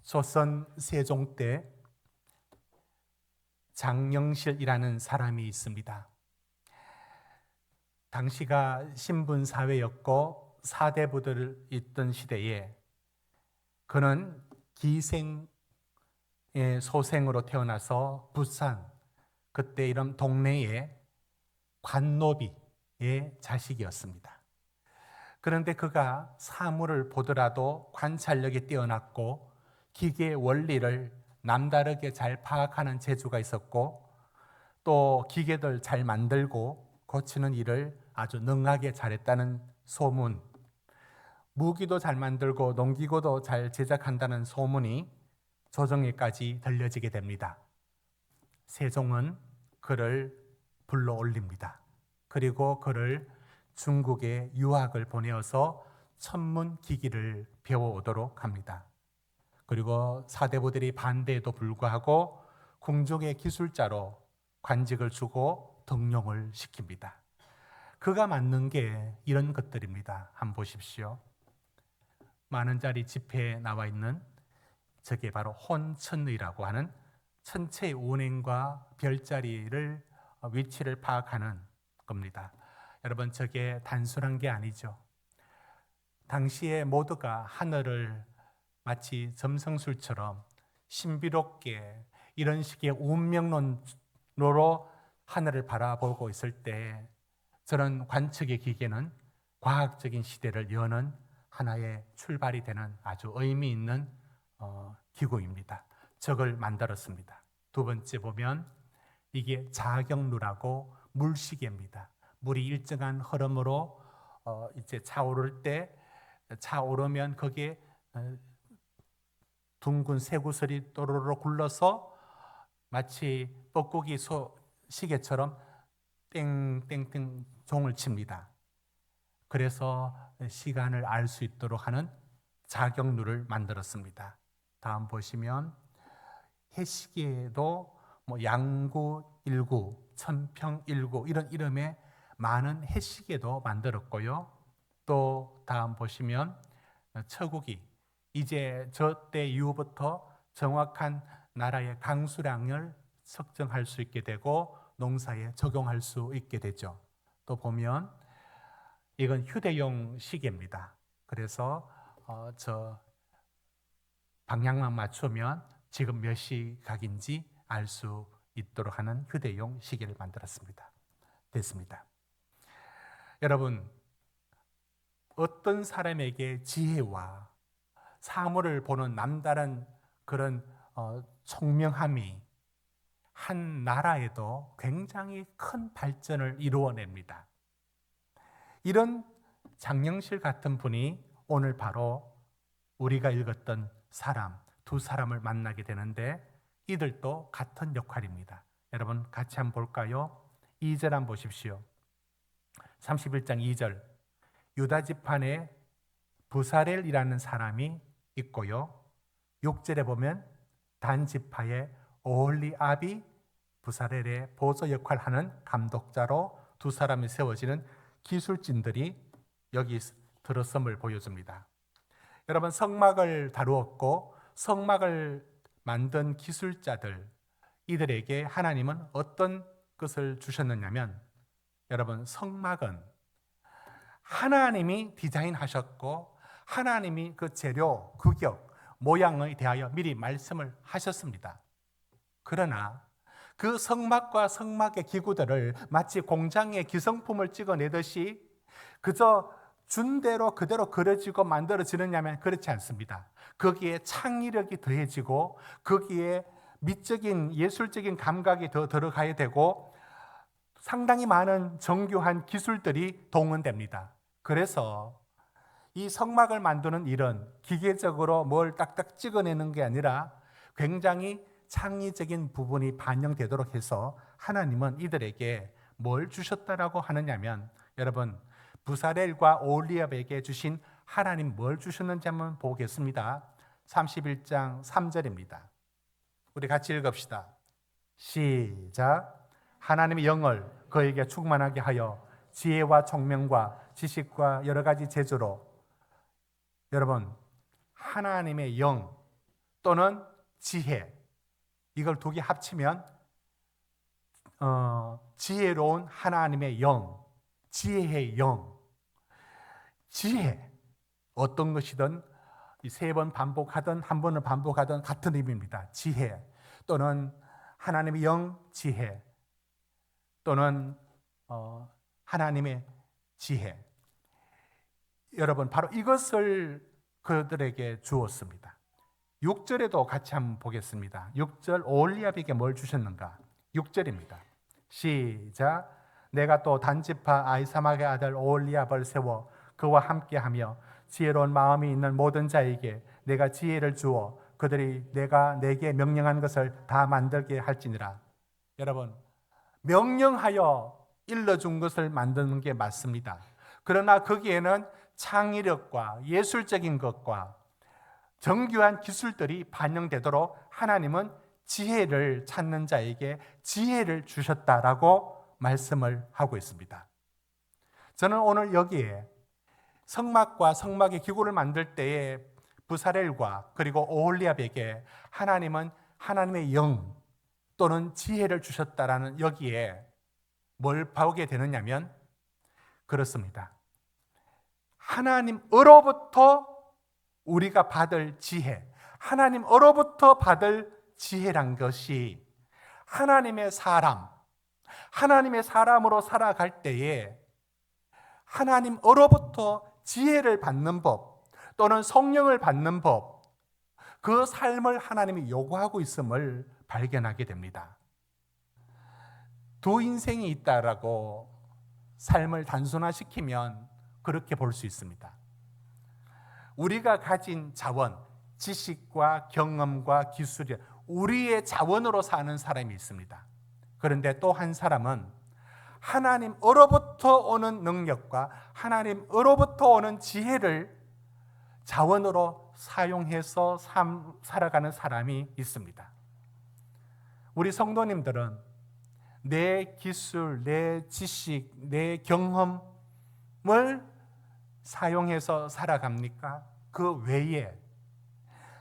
조선 세종 때 장영실이라는 사람이 있습니다. 당시가 신분사회였고 사대부들 있던 시대에 그는 기생의 소생으로 태어나서 부산, 그때 이런 동네의 관노비의 자식이었습니다. 그런데 그가 사물을 보더라도 관찰력이 뛰어났고 기계의 원리를 남다르게 잘 파악하는 재주가 있었고 또 기계들 잘 만들고 고치는 일을 아주 능하게 잘했다는 소문, 무기도 잘 만들고 농기구도 잘 제작한다는 소문이 조정에까지 들려지게 됩니다. 세종은 그를 불러 올립니다. 그리고 그를 중국에 유학을 보내어서 천문기기를 배워오도록 합니다. 그리고 사대부들이 반대에도 불구하고 궁중의 기술자로 관직을 주고 등용을 시킵니다. 그가 만든 게 이런 것들입니다. 한번 보십시오. 많은 자리 지폐에 나와 있는 저게 바로 혼천의라고 하는 천체의 운행과 별자리를 위치를 파악하는 겁니다. 여러분, 저게 단순한 게 아니죠. 당시에 모두가 하늘을 마치 점성술처럼 신비롭게 이런 식의 운명론으로 하늘을 바라보고 있을 때 저런 관측의 기계는 과학적인 시대를 여는 하나의 출발이 되는 아주 의미 있는 기구입니다. 저걸 만들었습니다. 두 번째 보면 이게 자경루라고 물시계입니다. 물이 일정한 흐름으로 이제 차오를 때 차오르면 거기에 둥근 쇠구슬이 또로로 굴러서 마치 뻐꾸기 시계처럼 땡땡땡 종을 칩니다. 그래서 시간을 알 수 있도록 하는 자경루를 만들었습니다. 다음 보시면 해시계에도 양구1구, 천평1구 이런 이름의 많은 해시계도 만들었고요. 또 다음 보시면 처국이 이제 저 때 이후부터 정확한 나라의 강수량을 측정할 수 있게 되고 농사에 적용할 수 있게 되죠. 또 보면 이건 휴대용 시계입니다. 그래서 저 방향만 맞추면 지금 몇 시각인지 알 수 있도록 하는 휴대용 시계를 만들었습니다. 됐습니다. 여러분, 어떤 사람에게 지혜와 사물을 보는 남다른 그런 총명함이 한 나라에도 굉장히 큰 발전을 이루어냅니다. 이런 장영실 같은 분이 오늘 바로 우리가 읽었던 사람, 두 사람을 만나게 되는데 이들도 같은 역할입니다. 여러분 같이 한번 볼까요? 2절 한번 보십시오. 31장 2절 유다 지파에 부사렐이라는 사람이 있고요. 6절에 보면 단 지파의 오홀리압이 부사렐의 보조 역할을 하는 감독자로 두 사람이 세워지는 기술진들이 여기 들어섬을 보여줍니다. 여러분, 성막을 다루었고 성막을 만든 기술자들, 이들에게 하나님은 어떤 것을 주셨느냐면, 여러분, 성막은 하나님이 디자인하셨고 하나님이 그 재료, 규격, 모양에 대하여 미리 말씀을 하셨습니다. 그러나 그 성막과 성막의 기구들을 마치 공장에 기성품을 찍어내듯이 그저 준 대로 그대로 그려지고 만들어지느냐면 그렇지 않습니다. 거기에 창의력이 더해지고 거기에 미적인 예술적인 감각이 더 들어가야 되고 상당히 많은 정교한 기술들이 동원됩니다. 그래서 이 성막을 만드는 일은 기계적으로 뭘 딱딱 찍어내는 게 아니라 굉장히 창의적인 부분이 반영되도록 해서 하나님은 이들에게 뭘 주셨다라고 하느냐면, 여러분, 부사렐과 오홀리압에게 주신 하나님 뭘 주셨는지 한번 보겠습니다. 31장 3절입니다. 우리 같이 읽읍시다. 시작. 하나님의 영을 그에게 충만하게 하여 지혜와 총명과 지식과 여러 가지 재주로, 여러분, 하나님의 영, 또는 지혜, 이걸 두 개 합치면 지혜로운 하나님의 영, 지혜의 영. 지혜, 어떤 것이든 세 번 반복하든 한 번을 반복하든 같은 의미입니다. 지혜 또는 하나님의 영, 지혜 또는 하나님의 지혜. 여러분, 바로 이것을 그들에게 주었습니다. 6절에도 같이 한번 보겠습니다. 6절, 오홀리압에게 뭘 주셨는가? 6절입니다. 시작. 내가 또 단지파 아히사막의 아들 오홀리압을 세워 그와 함께하며 지혜로운 마음이 있는 모든 자에게 내가 지혜를 주어 그들이 내가 내게 명령한 것을 다 만들게 할지니라. 여러분, 명령하여 일러준 것을 만드는 게 맞습니다. 그러나 거기에는 창의력과 예술적인 것과 정교한 기술들이 반영되도록 하나님은 지혜를 찾는 자에게 지혜를 주셨다라고 말씀을 하고 있습니다. 저는 오늘 여기에 성막과 성막의 기구를 만들 때에 부사렐과 그리고 오홀리압에게 하나님은 하나님의 영 또는 지혜를 주셨다라는 여기에 뭘 보게 되느냐면 그렇습니다. 하나님으로부터 우리가 받을 지혜, 하나님으로부터 받을 지혜란 것이 하나님의 사람으로 살아갈 때에 하나님으로부터 지혜를 받는 법 또는 성령을 받는 법, 그 삶을 하나님이 요구하고 있음을 발견하게 됩니다. 두 인생이 있다라고 삶을 단순화시키면 그렇게 볼 수 있습니다. 우리가 가진 자원, 지식과 경험과 기술이 우리의 자원으로 사는 사람이 있습니다. 그런데 또 한 사람은 하나님으로부터 오는 능력과 하나님으로부터 오는 지혜를 자원으로 사용해서 살아가는 사람이 있습니다. 우리 성도님들은 내 기술, 내 지식, 내 경험을 사용해서 살아갑니까? 그 외에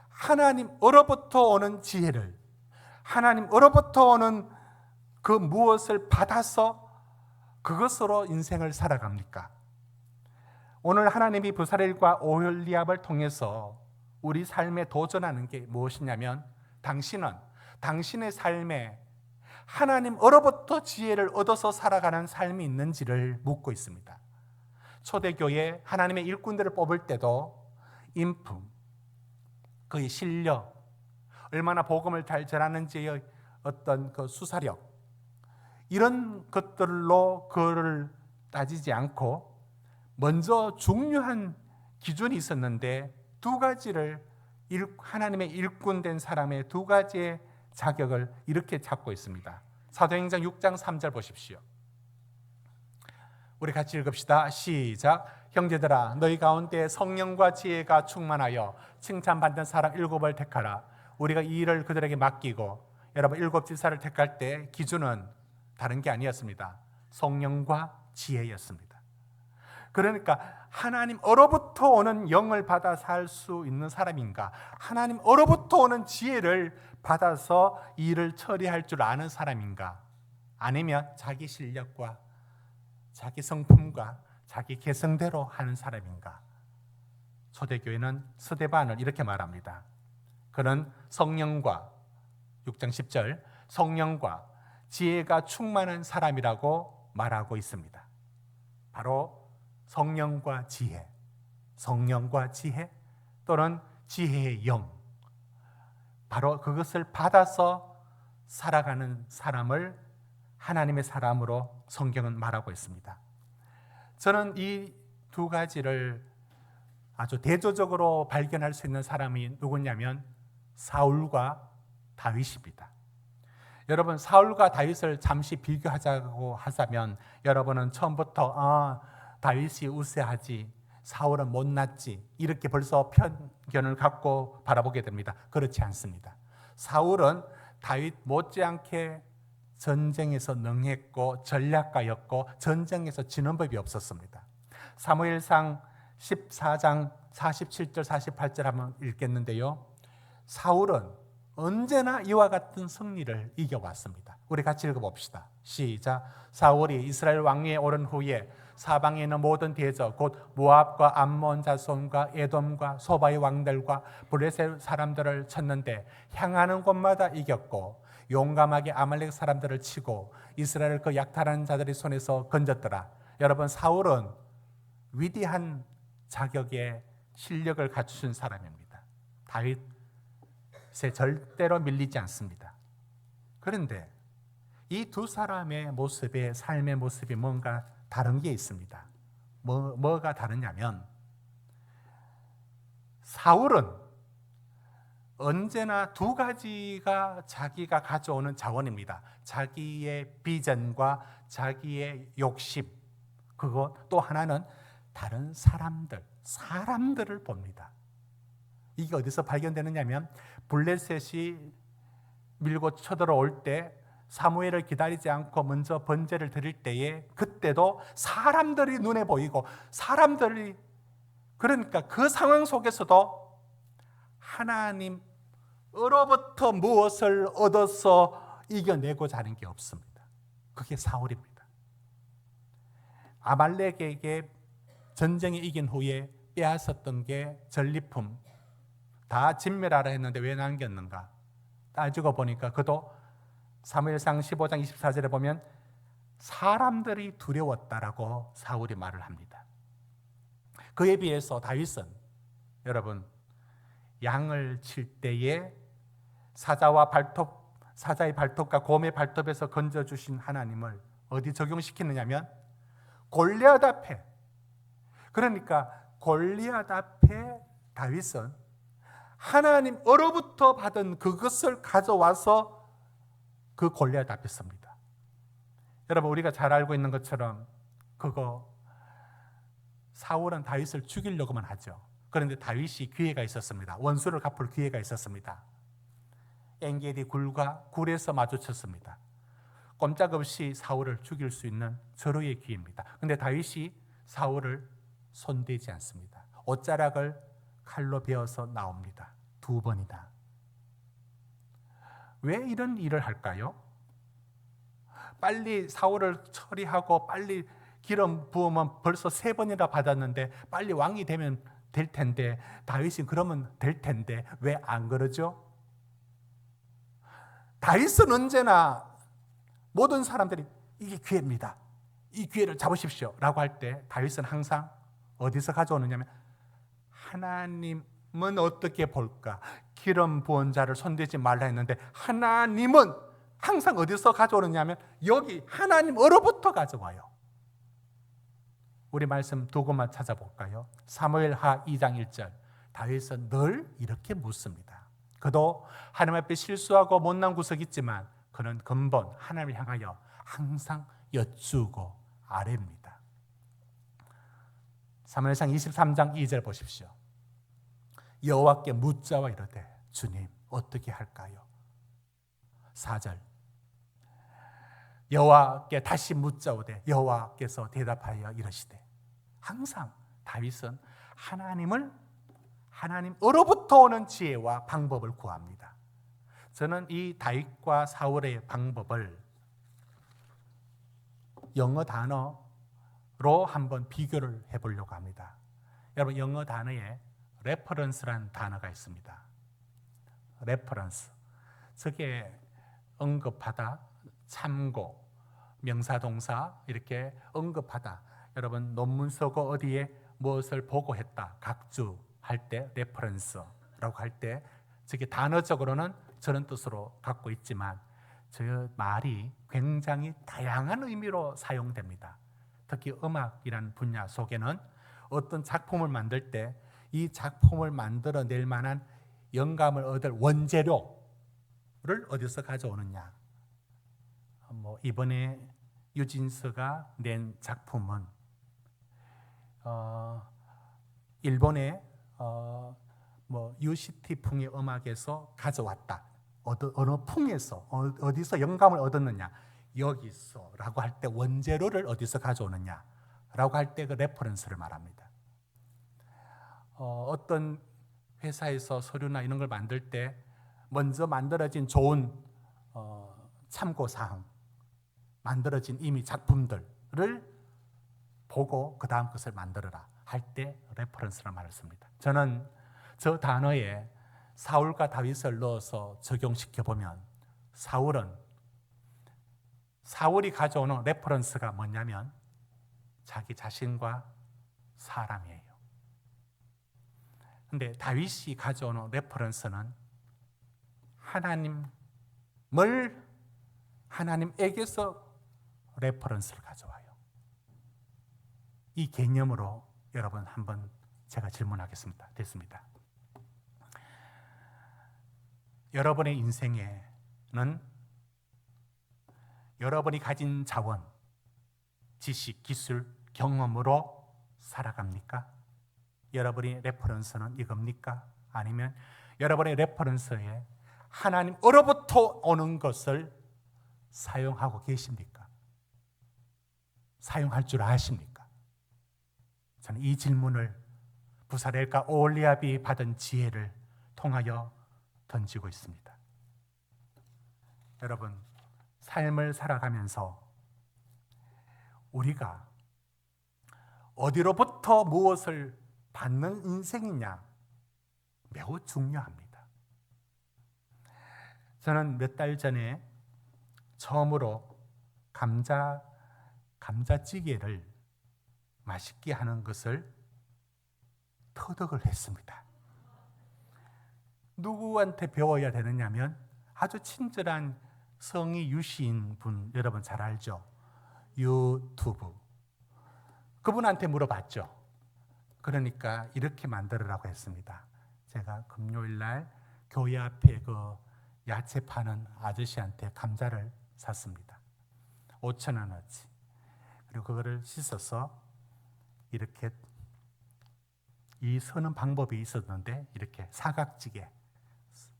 하나님으로부터 오는 지혜를, 하나님으로부터 오는 그 무엇을 받아서 그것으로 인생을 살아갑니까? 오늘 하나님이 부사렐과 오홀리압을 통해서 우리 삶에 도전하는 게 무엇이냐면 당신은 당신의 삶에 하나님으로부터 지혜를 얻어서 살아가는 삶이 있는지를 묻고 있습니다. 초대교회 하나님의 일꾼들을 뽑을 때도 인품, 그의 실력, 얼마나 복음을 잘 전하는지의 어떤 그 수사력, 이런 것들로 그를 따지지 않고 먼저 중요한 기준이 있었는데 두 가지를 하나님의 일꾼된 사람의 두 가지의 자격을 이렇게 잡고 있습니다. 사도행전 6장 3절 보십시오. 우리 같이 읽읍시다. 시작. 형제들아, 너희 가운데 성령과 지혜가 충만하여 칭찬받는 사람 7을 택하라. 우리가 이 일을 그들에게 맡기고, 여러분 7 지사를 택할 때 기준은 다른 게 아니었습니다. 성령과 지혜였습니다. 그러니까 하나님으로부터 오는 영을 받아 살 수 있는 사람인가, 하나님으로부터 오는 지혜를 받아서 일을 처리할 줄 아는 사람인가, 아니면 자기 실력과 자기 성품과 자기 개성대로 하는 사람인가. 초대교회는 스데반을 이렇게 말합니다. 그는 성령과 6장 10절 성령과 지혜가 충만한 사람이라고 말하고 있습니다. 바로 성령과 지혜, 성령과 지혜 또는 지혜의 영, 바로 그것을 받아서 살아가는 사람을 하나님의 사람으로 성경은 말하고 있습니다. 저는 이 두 가지를 아주 대조적으로 발견할 수 있는 사람이 누구냐면 사울과 다윗입니다. 여러분, 사울과 다윗을 잠시 비교하자고 하자면 여러분은 처음부터 다윗이 우세하지, 사울은 못났지, 이렇게 벌써 편견을 갖고 바라보게 됩니다. 그렇지 않습니다. 사울은 다윗 못지않게 전쟁에서 능했고 전략가였고 전쟁에서 지는 법이 없었습니다. 사무엘상 14장 47절 48절 한번 읽겠는데요. 사울은 언제나 이와 같은 승리를 이겨왔습니다. 우리 같이 읽어봅시다. 시작. 사울이 이스라엘 왕위에 오른 후에 사방에 있는 모든 대적 곧 모압과 암몬 자손과 에돔과 소바의 왕들과 블레셋 사람들을 쳤는데 향하는 곳마다 이겼고 용감하게 아말렉 사람들을 치고 이스라엘을 그 약탈하는 자들의 손에서 건졌더라. 여러분, 사울은 위대한 자격의 실력을 갖추신 사람입니다. 다윗에 절대로 밀리지 않습니다. 그런데 이 두 사람의 모습에, 삶의 모습이 뭔가 다른 게 있습니다. 뭐가 다르냐면, 사울은 언제나 두 가지가 자기가 가져오는 자원입니다. 자기의 비전과 자기의 욕심, 그거 또 하나는 다른 사람들을 봅니다. 이게 어디서 발견되느냐면, 블레셋이 밀고 쳐들어올 때 사무엘을 기다리지 않고 먼저 번제를 드릴 때에 그때도 사람들이 눈에 보이고 그러니까 그 상황 속에서도 하나님으로부터 무엇을 얻어서 이겨내고자 하는 게 없습니다. 그게 사울입니다. 아말렉에게 전쟁에 이긴 후에 빼앗았던 게 전리품 다 진멸하라 했는데 왜 남겼는가? 따지고 보니까 그도 사무엘상 15장 24절에 보면 사람들이 두려웠다라고 사울이 말을 합니다. 그에 비해서 다윗은, 여러분, 양을 칠 때에 사자의 발톱과 곰의 발톱에서 건져주신 하나님을 어디 적용시키느냐면 골리앗 앞에, 그러니까 골리앗 앞에 다윗은 하나님으로부터 받은 그것을 가져와서 그 골리앗 앞에 섭니다. 여러분, 우리가 잘 알고 있는 것처럼 사울은 다윗을 죽이려고만 하죠. 그런데 다윗이 기회가 있었습니다. 원수를 갚을 기회가 있었습니다. 엔게디 굴에서 마주쳤습니다. 꼼짝없이 사울을 죽일 수 있는 절호의 기회입니다. 그런데 다윗이 사울을 손대지 않습니다. 옷자락을 칼로 베어서 나옵니다. 2번이나. 왜 이런 일을 할까요? 빨리 사울을 처리하고 빨리 기름 부으면 벌써 3번이나 받았는데 빨리 왕이 되면 될 텐데, 다윗이 그러면 될 텐데 왜 안 그러죠? 다윗은 언제나 모든 사람들이 이게 기회입니다, 이 기회를 잡으십시오 라고 할 때 다윗은 항상 어디서 가져오느냐면 하나님은 어떻게 볼까? 기름 부은 자를 손대지 말라 했는데 하나님은 항상 어디서 가져오느냐면 여기 하나님으로부터 가져와요. 우리 말씀 두 곳만 찾아볼까요? 사무엘하 2장 1절. 다윗은 늘 이렇게 묻습니다. 그도 하나님 앞에 실수하고 못난 구석이 있지만 그는 근본 하나님을 향하여 항상 여쭈고 아뢰입니다. 사무엘상 23장 2절 보십시오. 여호와께 묻자와 이르되 주님 어떻게 할까요? 4절. 여호와께 다시 묻자오되 여호와께서 대답하여 이르시되. 항상 다윗은 하나님으로부터 오는 지혜와 방법을 구합니다. 저는 이 다윗과 사울의 방법을 영어 단어로 한번 비교를 해보려고 합니다. 여러분, 영어 단어에 레퍼런스라는 단어가 있습니다. 레퍼런스. 저게 언급하다, 참고, 명사동사 이렇게 언급하다. 여러분, 논문 쓰고 어디에 무엇을 보고했다, 각주할 때 레퍼런스라고 할 때 저게 단어적으로는 저런 뜻으로 갖고 있지만 저 말이 굉장히 다양한 의미로 사용됩니다. 특히 음악이라는 분야 속에는 어떤 작품을 만들 때 이 작품을 만들어낼 만한 영감을 얻을 원재료를 어디서 가져오느냐. 이번에 유진스가 낸 작품은 일본의 유시티풍의 음악에서 가져왔다. 어느 풍에서 어디서 영감을 얻었느냐. 여기서라고 할 때 원재료를 어디서 가져오느냐라고 할 때 그 레퍼런스를 말합니다. 어떤 회사에서 서류나 이런 걸 만들 때 먼저 만들어진 좋은 참고사항, 만들어진 이미 작품들을 보고 그 다음 것을 만들어라 할 때 레퍼런스라는 말을 씁니다. 저는 저 단어에 사울과 다윗을 넣어서 적용시켜 보면 사울이 가져오는 레퍼런스가 뭐냐면 자기 자신과 사람이에요. 근데 다윗이 가져오는 레퍼런스는 하나님에게서 레퍼런스를 가져와요. 이 개념으로 여러분 한번 제가 질문하겠습니다. 됐습니다. 여러분의 인생에는 여러분이 가진 자원, 지식, 기술, 경험으로 살아갑니까? 여러분의 레퍼런스는 이겁니까? 아니면 여러분의 레퍼런스에 하나님으로부터 오는 것을 사용하고 계십니까? 사용할 줄 아십니까? 저는 이 질문을 부사렐과 오홀리압이 받은 지혜를 통하여 던지고 있습니다. 여러분, 삶을 살아가면서 우리가 어디로부터 무엇을 받는 인생이냐 매우 중요합니다. 저는 몇 달 전에 처음으로 감자찌개를 맛있게 하는 것을 터득을 했습니다. 누구한테 배워야 되느냐면 아주 친절한 성이 유시인 분, 여러분 잘 알죠? 유튜브. 그분한테 물어봤죠. 그러니까 이렇게 만들으라고 했습니다. 제가 금요일 날 교회 앞에 그 야채 파는 아저씨한테 감자를 샀습니다. 5,000원어치. 그리고 그거를 씻어서 이렇게 이 서는 방법이 있었는데 이렇게 사각지게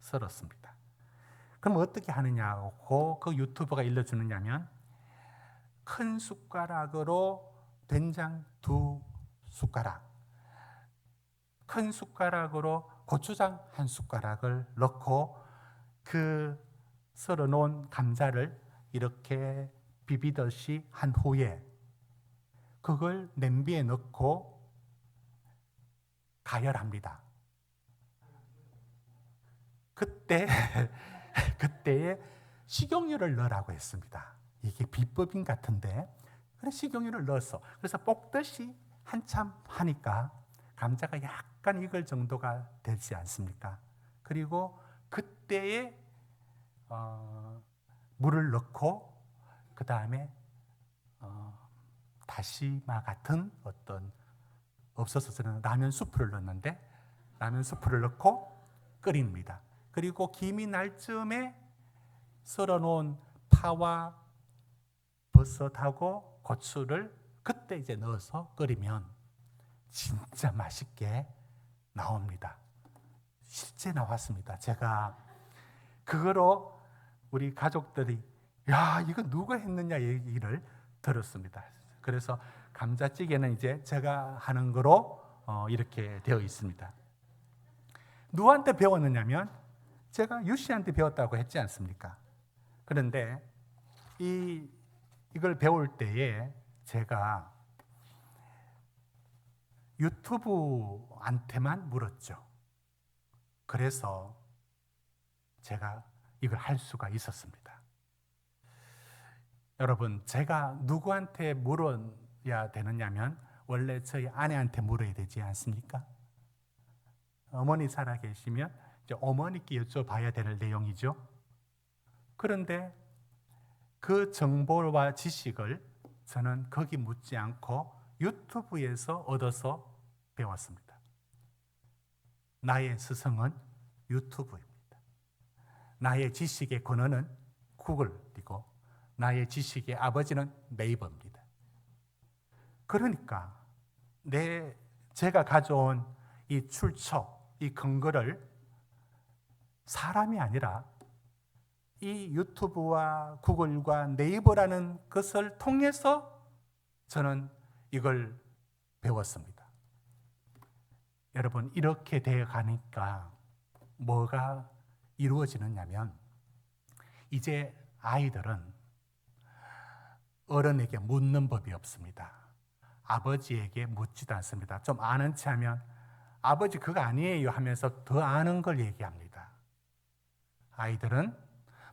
썰었습니다. 그럼 어떻게 하느냐고 그 유튜버가 일러주느냐면 큰 숟가락으로 된장 2숟가락, 큰 숟가락으로 고추장 1숟가락을 넣고 그 썰어놓은 감자를 이렇게 비비듯이 한 후에 그걸 냄비에 넣고 가열합니다. 그때에 식용유를 넣으라고 했습니다. 이게 비법인 같은데 그래 식용유를 넣었어. 그래서 볶듯이 한참 하니까 감자가 약간 익을 정도가 되지 않습니까? 그리고 그때에 물을 넣고 그 다음에 다시마 같은 어떤 없어서 저는 라면 수프를 넣었는데 라면 수프를 넣고 끓입니다. 그리고 김이 날 즈음에 썰어놓은 파와 버섯하고 고추를 그때 이제 넣어서 끓이면 진짜 맛있게 나옵니다. 실제 나왔습니다. 제가 그거로 우리 가족들이 야 이거 누가 했느냐 얘기를 들었습니다. 그래서 감자찌개는 이제 제가 하는 거로 이렇게 되어 있습니다. 누구한테 배웠느냐면 제가 유씨한테 배웠다고 했지 않습니까? 그런데 이걸 배울 때에 제가 유튜브한테만 물었죠. 그래서 제가 이걸 할 수가 있었습니다. 여러분, 제가 누구한테 물어야 되느냐면 원래 저희 아내한테 물어야 되지 않습니까? 어머니 살아계시면 이제 어머니께 여쭤봐야 될 내용이죠. 그런데 그 정보와 지식을 저는 거기 묻지 않고 유튜브에서 얻어서 배웠습니다. 나의 스승은 유튜브입니다. 나의 지식의 근원은 구글이고 나의 지식의 아버지는 네이버입니다. 그러니까 제가 가져온 이 출처, 이 근거를 사람이 아니라 이 유튜브와 구글과 네이버라는 것을 통해서 저는 이걸 배웠습니다. 여러분, 이렇게 되어 가니까 뭐가 이루어지느냐면 이제 아이들은 어른에게 묻는 법이 없습니다. 아버지에게 묻지도 않습니다. 좀 아는 체 하면 아버지 그거 아니에요 하면서 더 아는 걸 얘기합니다. 아이들은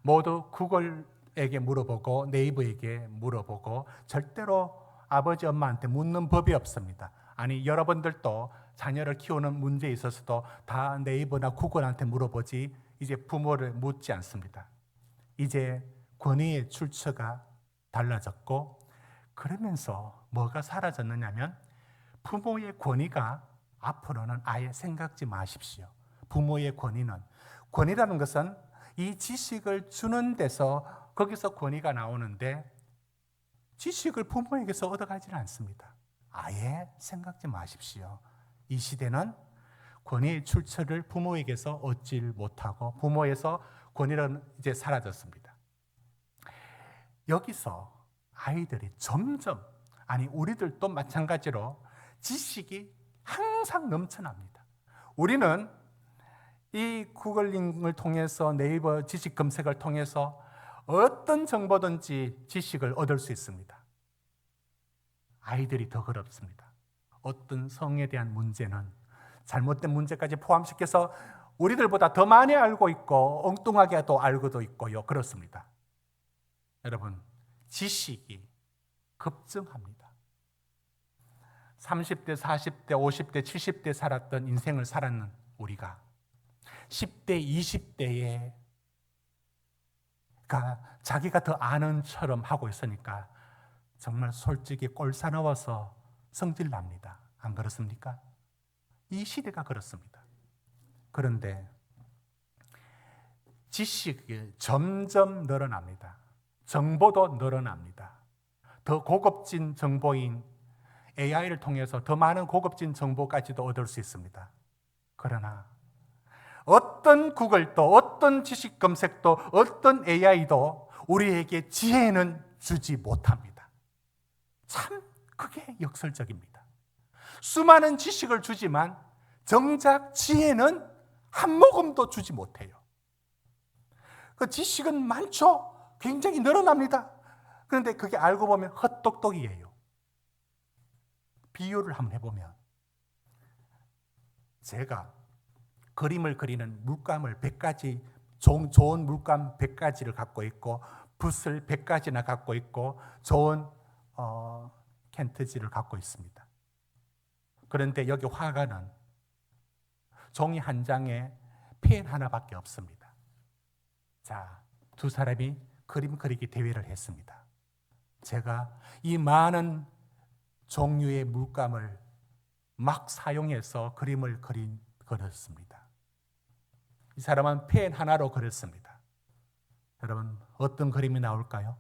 모두 구글에게 물어보고 네이버에게 물어보고 절대로 아버지 엄마한테 묻는 법이 없습니다. 아니, 여러분들도 자녀를 키우는 문제에 있어서도 다 네이버나 구글한테 물어보지 이제 부모를 묻지 않습니다. 이제 권위의 출처가 달라졌고, 그러면서 뭐가 사라졌느냐면 부모의 권위가 앞으로는 아예 생각지 마십시오. 부모의 권위라는 것은 이 지식을 주는 데서 거기서 권위가 나오는데 지식을 부모에게서 얻어가지는 않습니다. 아예 생각지 마십시오. 이 시대는 권위의 출처를 부모에게서 얻지 못하고 부모에서 권위는 이제 사라졌습니다. 여기서 아이들이 점점, 아니 우리들도 마찬가지로 지식이 항상 넘쳐납니다. 우리는 이 구글링을 통해서 네이버 지식 검색을 통해서 어떤 정보든지 지식을 얻을 수 있습니다. 아이들이 더 그렇습니다. 어떤 성에 대한 문제는 잘못된 문제까지 포함시켜서 우리들보다 더 많이 알고 있고 엉뚱하게도 알고도 있고요. 그렇습니다. 여러분, 지식이 급증합니다. 30대, 40대, 50대, 70대 살았던 인생을 살았는 우리가 10대, 20대가 자기가 더 아는 처럼 하고 있으니까 정말 솔직히 꼴사나워서 성질납니다. 안 그렇습니까? 이 시대가 그렇습니다. 그런데 지식이 점점 늘어납니다. 정보도 늘어납니다. 더 고급진 정보인 AI를 통해서 더 많은 고급진 정보까지도 얻을 수 있습니다. 그러나 어떤 구글도 어떤 지식 검색도 어떤 AI도 우리에게 지혜는 주지 못합니다. 참 그게 역설적입니다. 수많은 지식을 주지만 정작 지혜는 한 모금도 주지 못해요. 그 지식은 많죠. 굉장히 늘어납니다. 그런데 그게 알고 보면 헛똑똑이에요. 비유를 한번 해보면 제가 그림을 그리는 물감을 100가지, 좋은 물감 100가지를 갖고 있고 붓을 100가지나 갖고 있고 좋은 캔트지를 갖고 있습니다. 그런데 여기 화가는 종이 한 장에 펜 하나밖에 없습니다. 자, 두 사람이 그림 그리기 대회를 했습니다. 제가 이 많은 종류의 물감을 막 사용해서 그림을 그렸습니다. 이 사람은 펜 하나로 그렸습니다. 여러분, 어떤 그림이 나올까요?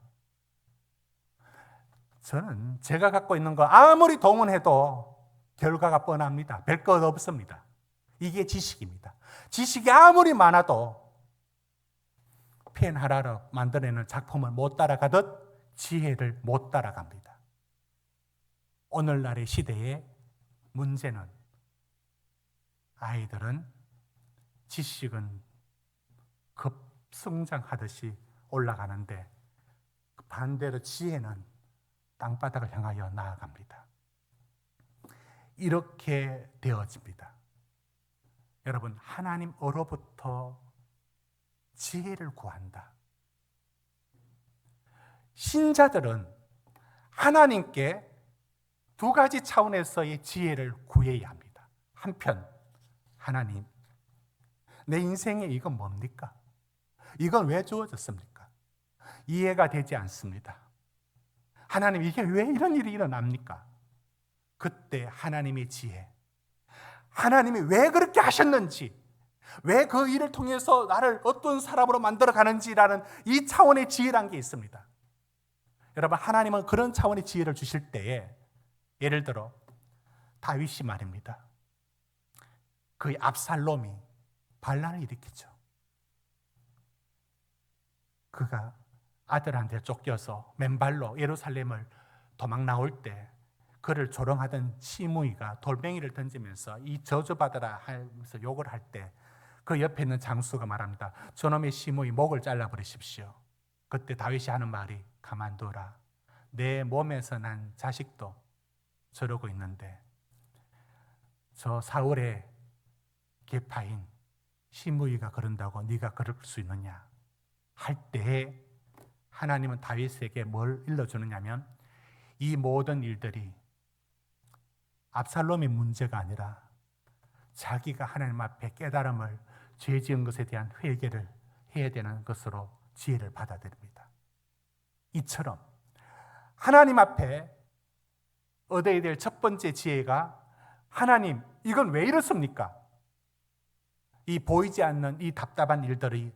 저는 제가 갖고 있는 거 아무리 동원해도 결과가 뻔합니다. 별것 없습니다. 이게 지식입니다. 지식이 아무리 많아도 펜 하나로 만들어내는 작품을 못 따라가듯 지혜를 못 따라갑니다. 오늘날의 시대의 문제는 아이들은 지식은 급성장하듯이 올라가는데 반대로 지혜는 땅바닥을 향하여 나아갑니다. 이렇게 되어집니다. 여러분, 하나님으로부터 지혜를 구한다. 신자들은 하나님께 두 가지 차원에서의 지혜를 구해야 합니다. 한편, 하나님, 내 인생에 이건 뭡니까? 이건 왜 주어졌습니까? 이해가 되지 않습니다. 하나님, 이게 왜 이런 일이 일어납니까? 그때 하나님의 지혜, 하나님이 왜 그렇게 하셨는지, 왜 그 일을 통해서 나를 어떤 사람으로 만들어 가는지라는 이 차원의 지혜란 게 있습니다. 여러분, 하나님은 그런 차원의 지혜를 주실 때에 예를 들어 다윗이 말입니다. 그의 압살롬이 반란을 일으키죠. 그가 아들한테 쫓겨서 맨발로 예루살렘을 도망 나올 때 그를 조롱하던 시므이가 돌멩이를 던지면서 이 저주받아라 하면서 욕을 할 때 그 옆에 있는 장수가 말합니다. 저놈의 시므이 목을 잘라버리십시오. 그때 다윗이 하는 말이 가만둬라. 내 몸에서 난 자식도 저러고 있는데 저 사울의 계파인 시므이가 그런다고 네가 그럴 수 있느냐 할 때에 하나님은 다윗에게 뭘 일러주느냐면 이 모든 일들이 압살롬의 문제가 아니라 자기가 하나님 앞에 깨달음을 죄 지은 것에 대한 회개를 해야 되는 것으로 지혜를 받아들입니다. 이처럼 하나님 앞에 얻어야 될 첫 번째 지혜가 하나님 이건 왜 이렇습니까? 이 보이지 않는 이 답답한 일들이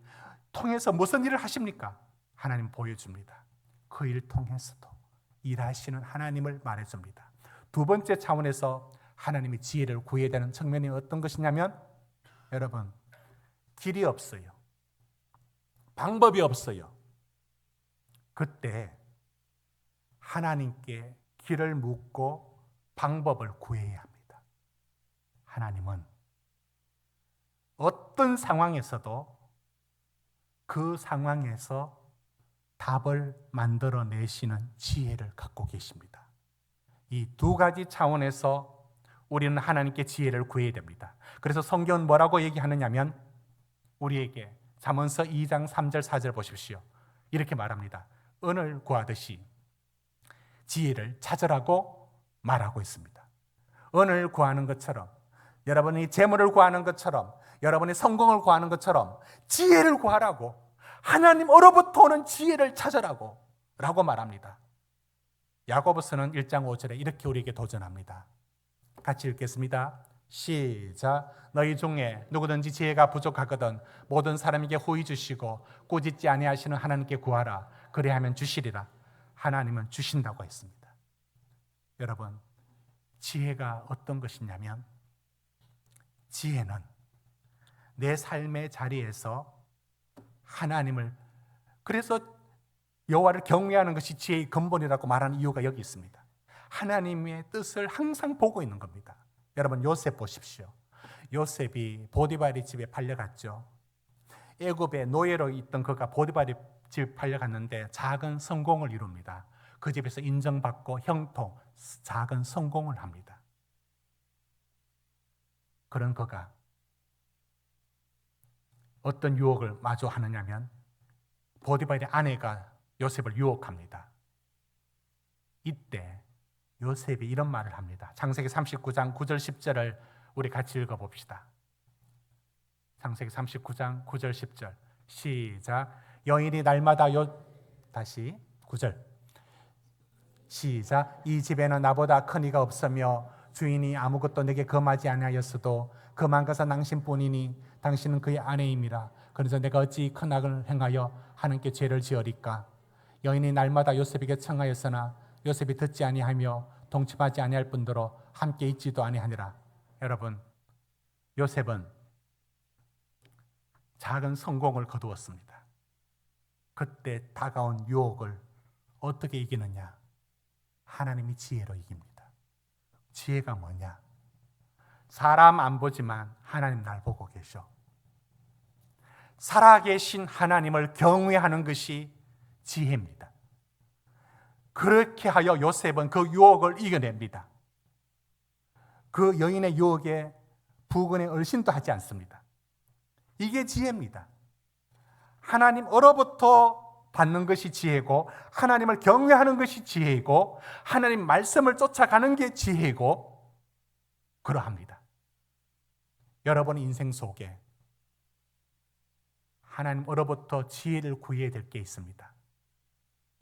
통해서 무슨 일을 하십니까? 하나님 보여줍니다. 그 일 통해서도 일하시는 하나님을 말해줍니다. 두 번째 차원에서 하나님이 지혜를 구해야 되는 측면이 어떤 것이냐면 여러분 길이 없어요. 방법이 없어요. 그때 하나님께 길을 묻고 방법을 구해야 합니다. 하나님은 어떤 상황에서도 그 상황에서 답을 만들어내시는 지혜를 갖고 계십니다. 이 두 가지 차원에서 우리는 하나님께 지혜를 구해야 됩니다. 그래서 성경은 뭐라고 얘기하느냐면 우리에게 잠언서 2장 3절 4절 보십시오. 이렇게 말합니다. 은을 구하듯이 지혜를 찾으라고 말하고 있습니다. 은을 구하는 것처럼 여러분이 재물을 구하는 것처럼 여러분이 성공을 구하는 것처럼 지혜를 구하라고 하나님으로부터 오는 지혜를 찾으라고 라고 말합니다. 야고보서는 1장 5절에 이렇게 우리에게 도전합니다. 같이 읽겠습니다. 시작. 너희 중에 누구든지 지혜가 부족하거든 모든 사람에게 후히 주시고 꾸짖지 아니하시는 하나님께 구하라. 그리하면 주시리라. 하나님은 주신다고 했습니다. 여러분 지혜가 어떤 것이냐면 지혜는 내 삶의 자리에서 하나님을 그래서 여호와를 경외하는 것이 지혜의 근본이라고 말하는 이유가 여기 있습니다. 하나님의 뜻을 항상 보고 있는 겁니다. 여러분 요셉 보십시오. 요셉이 보디발의 집에 팔려갔죠. 애굽에 노예로 있던 그가 보디발의 집에 팔려갔는데 작은 성공을 이룹니다. 그 집에서 인정받고 형통, 작은 성공을 합니다. 그런 그가 어떤 유혹을 마주하느냐면 보디발의 아내가 요셉을 유혹합니다. 이때 요셉이 이런 말을 합니다. 창세기 39장 9절 10절을 우리 같이 읽어봅시다. 창세기 39장 9절 10절 시작. 여인이 날마다 다시 9절 시작. 이 집에는 나보다 큰 이가 없으며 주인이 아무것도 내게 금하지 아니하였어도 금한 것은 당신뿐이니 당신은 그의 아내임이라. 그래서 내가 어찌 큰 악을 행하여 하나님께 죄를 지으리까. 여인이 날마다 요셉에게 청하였으나 요셉이 듣지 아니하며 동침하지 아니할 뿐더러 함께 있지도 아니하니라. 여러분 요셉은 작은 성공을 거두었습니다. 그때 다가온 유혹을 어떻게 이기느냐? 하나님이 지혜로 이깁니다. 지혜가 뭐냐? 사람 안 보지만 하나님 날 보고 계셔. 살아계신 하나님을 경외하는 것이 지혜입니다. 그렇게 하여 요셉은 그 유혹을 이겨냅니다. 그 여인의 유혹에 부근에 얼씬도 하지 않습니다. 이게 지혜입니다. 하나님으로부터 받는 것이 지혜고 하나님을 경외하는 것이 지혜이고 하나님 말씀을 쫓아가는 게 지혜이고 그러합니다. 여러분의 인생 속에 하나님으로부터 지혜를 구해야 될 게 있습니다.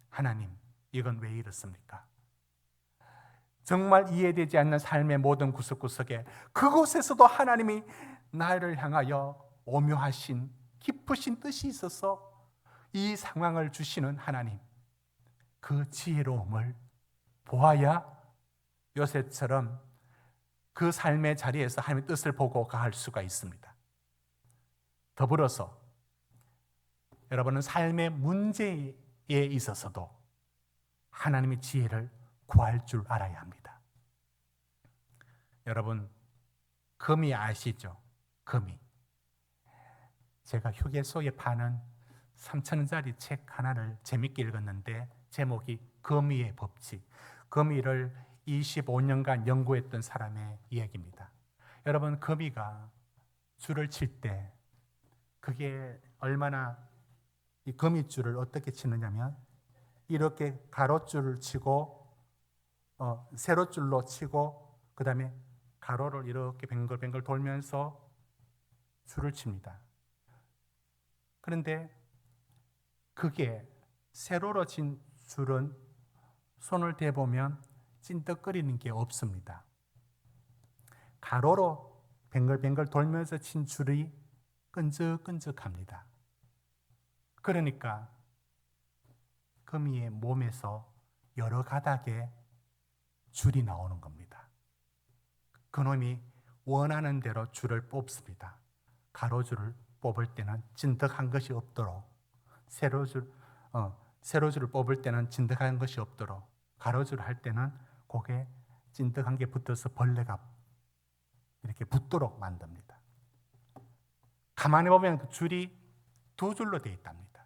하나님, 이건 왜 이렇습니까? 정말 이해되지 않는 삶의 모든 구석구석에 그곳에서도 하나님이 나를 향하여 오묘하신 깊으신 뜻이 있어서 이 상황을 주시는 하나님, 그 지혜로움을 보아야 요셉처럼 그 삶의 자리에서 하나님의 뜻을 보고 가할 수가 있습니다. 더불어서 여러분은 삶의 문제에 있어서도 하나님의 지혜를 구할 줄 알아야 합니다. 여러분, 금이 아시죠? 금이. 제가 휴게소에 파는 3,000원짜리 책 하나를 재밌게 읽었는데 제목이 금이의 법칙. 금이를 25년간 연구했던 사람의 이야기입니다. 여러분, 금이가 줄을 칠 때 그게 얼마나, 이 금이줄을 어떻게 치느냐면 이렇게 가로줄을 치고 세로줄로 치고 그 다음에 가로를 이렇게 뱅글뱅글 돌면서 줄을 칩니다. 그런데 그게 세로로 친 줄은 손을 대보면 찐득거리는 게 없습니다. 가로로 뱅글뱅글 돌면서 친 줄이 끈적끈적합니다. 그러니까 금이의 몸에서 여러 가닥의 줄이 나오는 겁니다. 그놈이 원하는 대로 줄을 뽑습니다. 가로줄을 뽑을 때는 찐득한 것이 없도록, 세로줄을 뽑을 때는 찐득한 것이 없도록, 가로줄을 할 때는 그게 찐득한 게 붙어서 벌레가 이렇게 붙도록 만듭니다. 가만히 보면 그 줄이 두 줄로 되어 있답니다.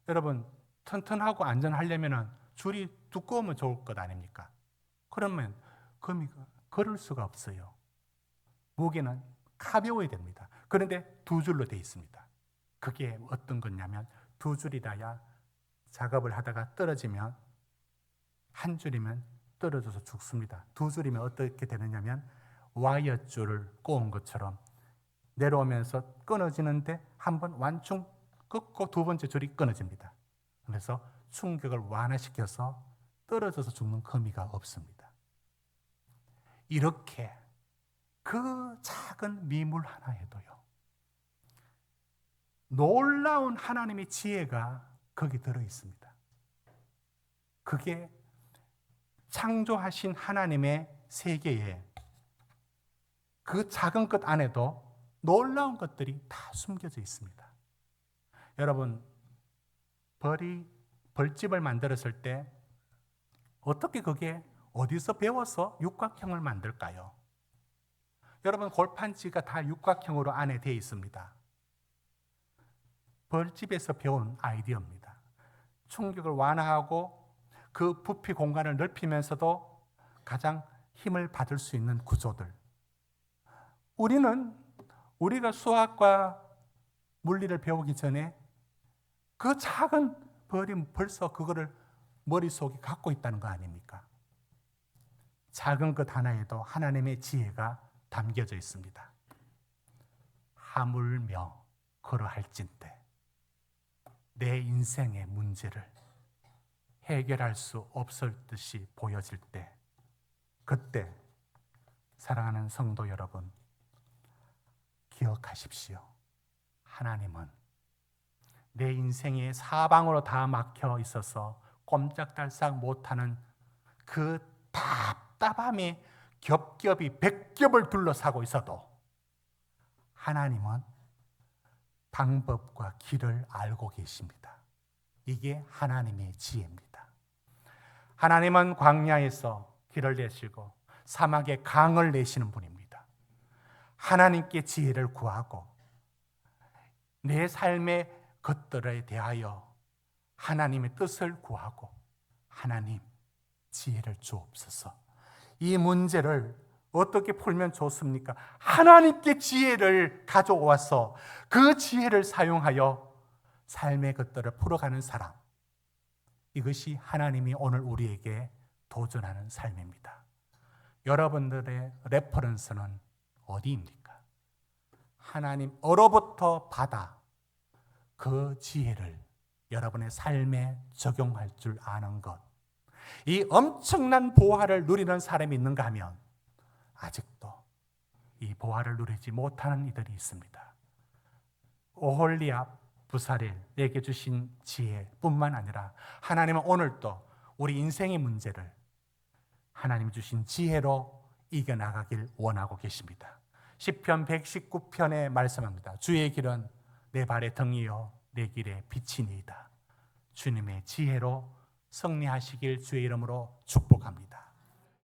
여러분, 튼튼하고 안전하려면 줄이 두꺼우면 좋을 것 아닙니까? 그러면 금이가 걸을 수가 없어요. 무게는 가벼워야 됩니다. 그런데 두 줄로 되어 있습니다. 그게 어떤 거냐면 두 줄이라야 작업을 하다가 떨어지면, 한 줄이면 떨어져서 죽습니다. 두 줄이면 어떻게 되느냐면 와이어줄을 꼬은 것처럼 내려오면서 끊어지는데 한번 완충 끊고 두 번째 줄이 끊어집니다. 그래서 충격을 완화시켜서 떨어져서 죽는 금이가 없습니다. 이렇게 그 작은 미물 하나에도요, 놀라운 하나님의 지혜가 거기 들어 있습니다. 그게 창조하신 하나님의 세계에 그 작은 것 안에도 놀라운 것들이 다 숨겨져 있습니다. 여러분, 벌집을 만들었을 때 어떻게 그게 어디서 배워서 육각형을 만들까요? 여러분, 골판지가 다 육각형으로 안에 되어 있습니다. 벌집에서 배운 아이디어입니다. 충격을 완화하고 그 부피 공간을 넓히면서도 가장 힘을 받을 수 있는 구조들. 우리가 수학과 물리를 배우기 전에 그 작은 벌이 벌써 그거를 머릿속에 갖고 있다는 거 아닙니까? 작은 것 하나에도 하나님의 지혜가 담겨져 있습니다. 하물며 그러할진대 내 인생의 문제를 해결할 수 없을 듯이 보여질 때, 그때 사랑하는 성도 여러분, 기억하십시오. 하나님은 내 인생의 사방으로 다 막혀 있어서 꼼짝달싹 못하는 그 답답함이 겹겹이 백겹을 둘러싸고 있어도 하나님은 방법과 길을 알고 계십니다. 이게 하나님의 지혜입니다. 하나님은 광야에서 길을 내시고 사막에 강을 내시는 분입니다. 하나님께 지혜를 구하고 내 삶의 것들에 대하여 하나님의 뜻을 구하고, 하나님 지혜를 주옵소서. 이 문제를 어떻게 풀면 좋습니까? 하나님께 지혜를 가져와서 그 지혜를 사용하여 삶의 것들을 풀어가는 사람, 이것이 하나님이 오늘 우리에게 도전하는 삶입니다. 여러분들의 레퍼런스는 어디입니까? 하나님으로부터 받아 그 지혜를 여러분의 삶에 적용할 줄 아는 것, 이 엄청난 보화를 누리는 사람이 있는가 하면 아직도 이 보화를 누리지 못하는 이들이 있습니다. 오홀리압 부사렐에게 주신 지혜뿐만 아니라 하나님은 오늘도 우리 인생의 문제를 하나님 주신 지혜로 이겨나가길 원하고 계십니다. 시편 119편에 말씀합니다. 주의 길은 내 발의 등이요 내 길의 빛이니이다. 주님의 지혜로 승리하시길 주의 이름으로 축복합니다.